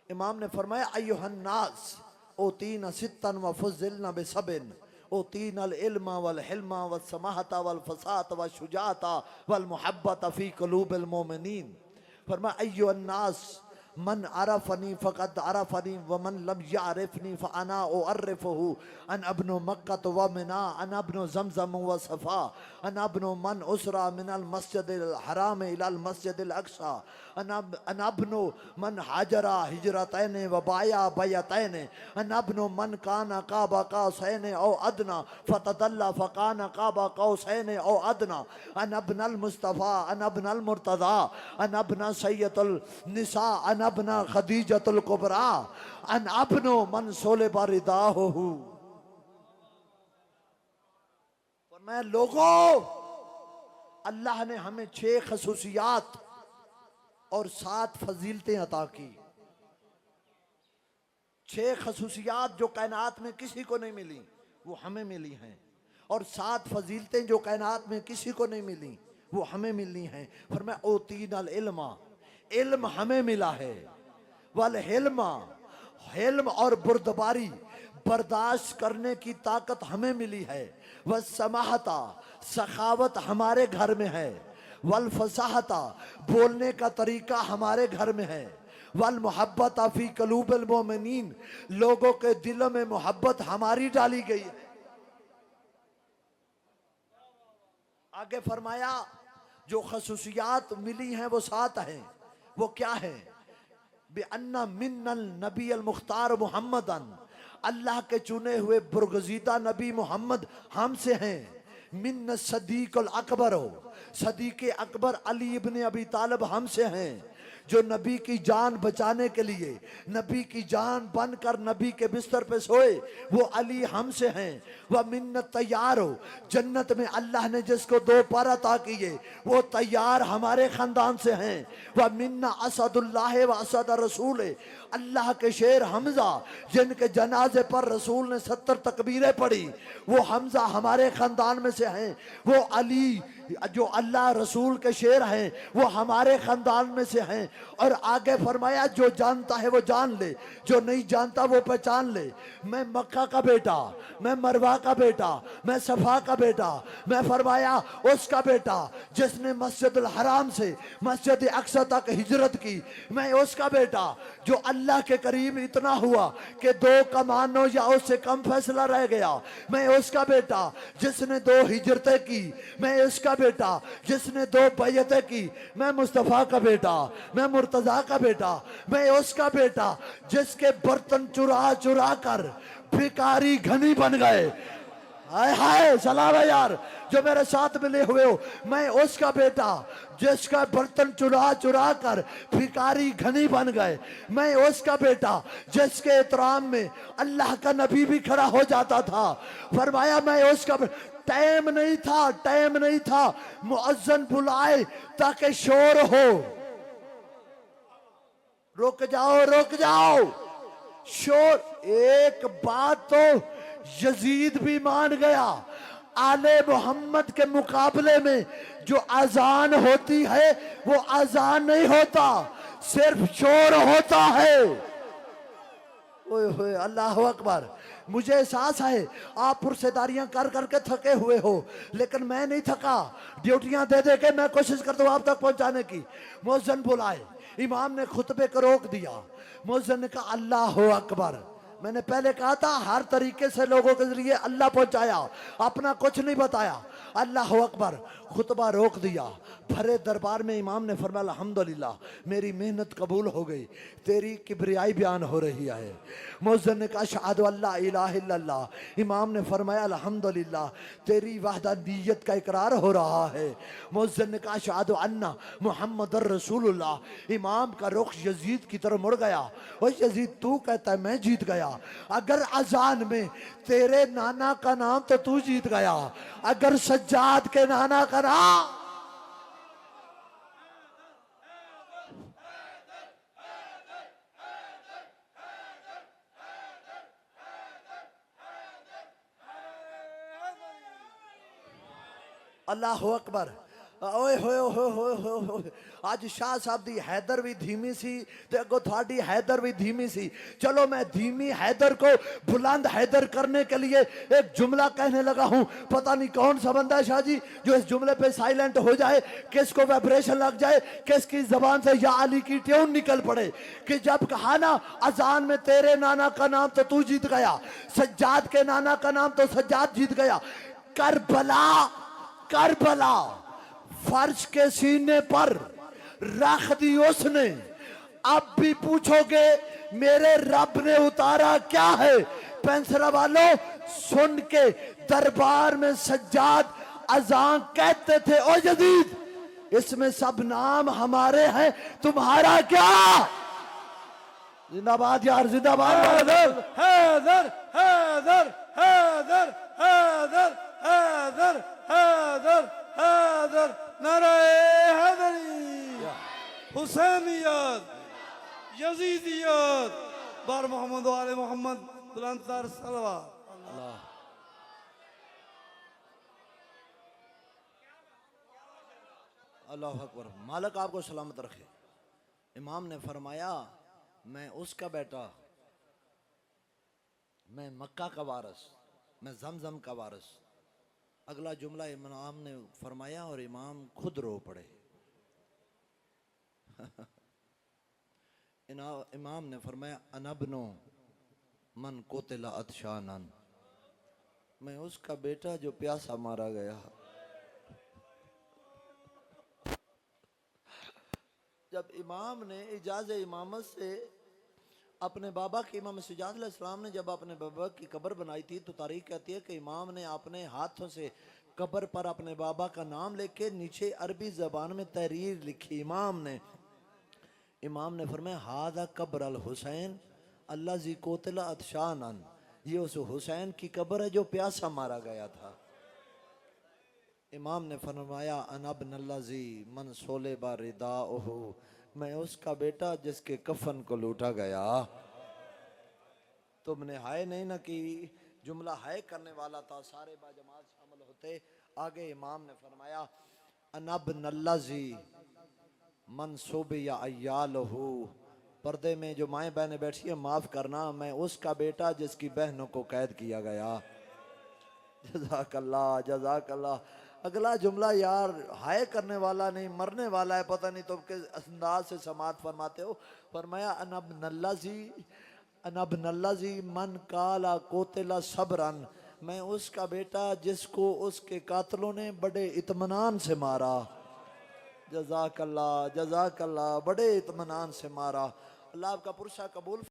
امام نے فرمایا ایھا الناس اوتینا ستا وفضلنا بسبن اوتینا العلم والحلم والسماحت والفصاحت والشجاعت والمحبت فی قلوب المؤمنین. فرمایا ایھا الناس من عرفنی فقد عرفنی ومن لم یعرفنی فانا اعرفہ ان ابن مکہ ومنا ان ابن زمزم وصفا ان ابن من اسرا من المسجد الحرام الى المسجد الاقصى ان ابن من حاجر ہجرتین وبایا بیتین ان ابن من کان قاب قوسین او ادنا فتدلى فکان قاب قوسین او ادنا ان ابن المصطفى ان ابن المرتضى ان ابن سید النساء ان ابن خدیجۃ الکبریٰ ان ابن من صلب رداہ. فرمایا لوگوں، اللہ نے ہمیں 6 خصوصیات اور 7 فضیلتیں عطا کی. 6 خصوصیات جو کائنات میں کسی کو نہیں ملی وہ ہمیں ملی ہیں، اور 7 فضیلتیں جو کائنات میں کسی کو نہیں ملی وہ ہمیں ملنی ہیں. فرمایا اوتینا العلم، علم ہمیں ملا ہے، والحلم، حلم اور بردباری برداشت کرنے کی طاقت ہمیں ملی ہے، والسماحت، سخاوت ہمارے گھر میں ہے، والفصاحت، بولنے کا طریقہ ہمارے گھر میں ہے، والمحبت فی قلوب المؤمنین، لوگوں کے دلوں میں محبت ہماری ڈالی گئی ہے. آگے فرمایا جو خصوصیات ملی ہیں وہ 7 ہیں. وہ کیا ہیں؟ بِأَنَّ مِنَّ النَّبِيَ الْمُخْتَارُ مُحَمَّدًا، اللہ کے چنے ہوئے برگزیدہ نبی محمد ہم سے ہیں. مِنَّ الصدیق الاکبر، صدیق اکبر علی ابن ابی طالب ہم سے ہیں، جو نبی کی جان بچانے کے لیے نبی کی جان بن کر نبی کے بستر پہ سوئے، وہ علی ہم سے ہیں. وَمِنَّ الطَّيَّارُ، جنت میں اللہ نے جس کو 2 پر عطا کیے وہ طیار ہمارے خاندان سے ہیں. وَمِنَّ اسد اللہ واسد رسول، اللہ کے شیر حمزہ جن کے جنازے پر رسول نے 70 تکبیریں پڑھی، وہ حمزہ ہمارے خاندان میں سے ہیں. وہ علی جو اللہ رسول کے شیر ہیں وہ ہمارے خاندان میں سے ہیں. اور آگے فرمایا جو جانتا ہے وہ جان لے، جو نہیں جانتا وہ پہچان لے. میں مکہ کا بیٹا، میں مروہ کا بیٹا، میں صفا کا بیٹا، میں فرمایا اس کا بیٹا جس نے مسجد الحرام سے مسجد اقصی تک ہجرت کی. میں اس کا بیٹا جو اللہ کے قریب اتنا ہوا کہ 2 کمانوں یا اس سے کم فیصلہ رہ گیا. میں اس کا بیٹا جس نے 2 ہجرتیں کی. میں اس کا بیٹا جس نے 2 بیعتیں کی. میں مصطفیٰ کا بیٹا، میں مرتضیٰ کا بیٹا. میں اس کا بیٹا جس کے برتن چرا چرا کر بھکاری گھنی بن گئے. ہائے ہائے سلام ہے یار جو میرے ساتھ ملے ہوئے ہو. میں اس کا بیٹا جس کا برتن چرا چرا کر بھکاری گھنی بن گئے. میں اس کا بیٹا جس کے احترام میں اللہ کا نبی بھی کھڑا ہو جاتا تھا. فرمایا میں اس کا بیٹا. ٹائم نہیں تھا مؤذن بلائے تاکہ شور ہو. رک جاؤ شور. ایک بات تو یزید بھی مان گیا، آل محمد کے مقابلے میں جو اذان ہوتی ہے وہ اذان نہیں ہوتا، صرف شور ہوتا ہے. اوئے ہوئے اللہ اکبر. مجھے احساس ہے آپ پرسیداریاں کر کر کے تھکے ہوئے ہو، لیکن میں نہیں تھکا. ڈیوٹیاں دے دے کے میں کوشش کرتا ہوں آپ تک پہنچانے کی. مؤذن بلائے، امام نے خطبے کو روک دیا. مؤذن نے کہا اللہ اکبر. میں نے پہلے کہا تھا ہر طریقے سے لوگوں کے ذریعے اللہ پہنچایا، اپنا کچھ نہیں بتایا. اللہ اکبر. خطبہ روک دیا. بھرے دربار میں امام نے فرمایا الحمدللہ میری محنت قبول ہو گئی، تیری کبریائی بیان ہو رہی ہے. مؤذن نے کہا اشہد ان لا الہ الا اللہ. امام نے فرمایا الحمدللہ تیری وحدانیت کا اقرار ہو رہا ہے. مؤذن نے کہا اشہد ان محمد رسول اللہ. امام کا رخ یزید کی طرف مڑ گیا. اور یزید تو کہتا ہے میں جیت گیا. اگر اذان میں تیرے نانا کا نام تو تو جیت گیا، اگر سجاد کے نانا کا نام. اللہ اکبر. اوئے ہوئے ہوئے ہوئے ہوئے ہوئے اج شاہ صاحب دی حیدر بھی دھیمی سی تے اگو تھاڑی حیدر بھی دھیمی سی. چلو میں دھیمی حیدر کو بلند حیدر کرنے کے لیے ایک جملہ کہنے لگا ہوں. پتہ نہیں کون سا بندہ ہے شاہ جی جو اس جملے پہ سائلنٹ ہو جائے, کس کو ویبریشن لگ جائے, کس کی زبان سے یا علی کی ٹیون نکل پڑے کہ جب کہا نا اذان میں تیرے نانا کا نام تو جیت گیا, سجاد کے نانا کا نام تو سجاد جیت گیا. کربلا کربلا فرش کے سینے پر رکھ دی اس نے, اب بھی پوچھو گے میرے رب نے اتارا کیا ہے. پینسرا والوں سن کے دربار میں سجاد اذان کہتے تھے او جدید اس میں سب نام ہمارے ہیں, تمہارا کیا؟ زندہ باد یار, زندہ باد. حیدر حیدر حیدر حیدر حیدر حیدر حیدر حیدر نعرہ حیدری, حسینیت, یزیدیت, بار محمد و آل محمد, بلند تر صلوات. اللہ اکبر. مالک آپ کو سلامت رکھے. امام نے فرمایا میں اس کا بیٹا, میں مکہ کا وارث, میں زمزم کا وارث. اگلا جملہ امام نے فرمایا اور امام خود رو پڑے. امام نے فرمایا انا ابنو من قتل عطشانا, میں اس کا بیٹا جو پیاسا مارا گیا. جب امام نے اجازت امامت سے اپنے بابا کی, امام سجاد علیہ السلام نے جب اپنے بابا کی قبر بنائی تھی تو تاریخ کہتی ہے کہ امام نے اپنے ہاتھوں سے قبر پر اپنے بابا کا نام لے کے نیچے عربی زبان میں تحریر لکھی. امام نے فرمایا ہذا قبر الحسین الذی قتل عطشانا, یہ اس حسین کی قبر ہے جو پیاسا مارا گیا تھا. امام نے فرمایا انا ابن الذی من صلب رداؤہ, میں اس کا بیٹا جس کے کفن کو لوٹا گیا. تم نے ہائے نہیں نہ کی, جملہ ہائے کرنے والا تھا, سارے با جماعت شامل ہوتے. آگے امام نے فرمایا انا ابن الذی من صبی عیالہ, پردے میں جو مائیں بہنیں بیٹھی ہیں معاف کرنا, میں اس کا بیٹا جس کی بہنوں کو قید کیا گیا. جزاک اللہ جزاک اللہ. اگلا جملہ یار ہائے کرنے والا نہیں مرنے والا ہے, پتہ نہیں تم کس انداز سے سماعت فرماتے ہو. فرمایا انا ابن الذی من قال قتل صبرا, میں اس کا بیٹا جس کو اس کے قاتلوں نے بڑے اطمینان سے مارا. جزاک اللہ, بڑے اطمینان سے مارا. اللہ آپ کا پرشا قبول